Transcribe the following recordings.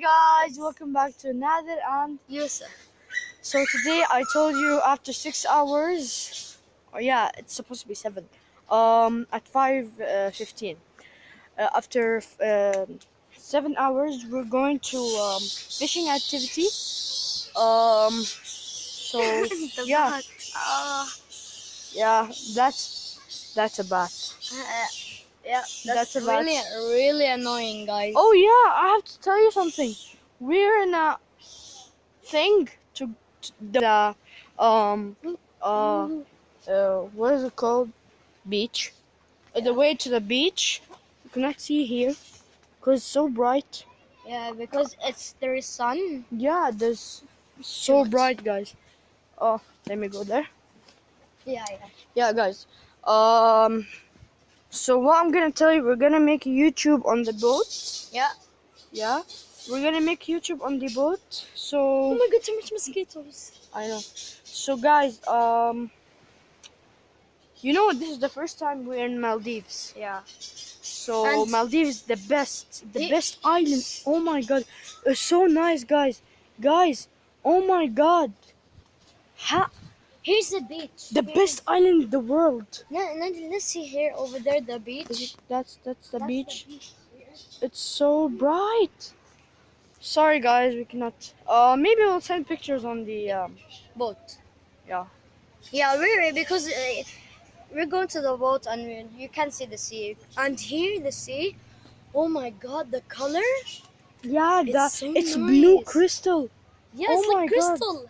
guys, welcome back to Nader and Yusuf. so today I told you after 6 hours, or yeah, it's supposed to be 7, at 5:15. After 7 hours, we're going to fishing activity. So yeah, yeah, that's a bat. Yeah, That's that's a bat. really annoying, guys. Oh yeah, I have to tell you something. We're in a thing to the what is it called? Beach. The way to the beach. You cannot see here because it's so bright. Yeah, because there is sun. Yeah, there's so much. bright, guys. Oh, let me go there. Yeah. Yeah, guys. So what I'm gonna tell you, we're gonna make YouTube on the boat. Yeah. Yeah, we're gonna make YouTube on the boat. So Oh my god, so much mosquitoes. I know. So guys, you know this is the first time we're in Maldives. Yeah. So And Maldives is the best island. Oh my god, it's so nice, guys. Guys, oh my god, Here's the beach. the best island in the world. Yeah, and then let's see here over there the beach. That's the beach. It's so bright. Sorry guys, we cannot. Maybe we'll send pictures on the Boat. yeah. Yeah, because we're going to the boat and you can see the sea. And here the sea. Oh my god, the color. Yeah, It's so blue nice. crystal. Yeah, Oh it's like my God. crystal.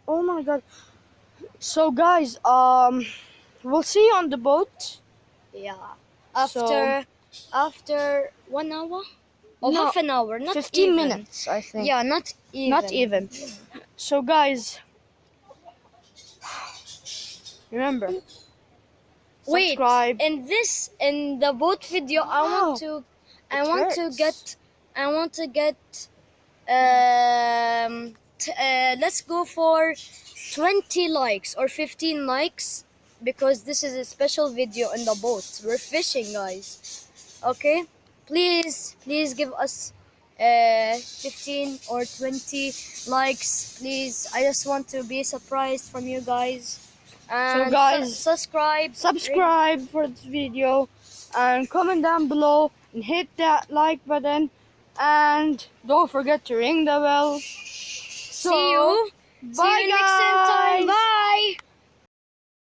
Oh my god. So guys, we'll see you on the boat. Yeah. So- After 1 hour? Or No, half an hour, not 15 even. minutes, I think. Yeah, not even. Not even. So guys, remember, Wait, subscribe. in the boat video, I want to get let's go for 20 likes or 15 likes because this is a special video in the boat. We're fishing, guys. Okay, please give us 15 or 20 likes, please. I just want to be surprised from you guys. And guys, subscribe for this video and comment down below and hit that like button and don't forget to ring the bell. So, See you bye next time. guys. Bye.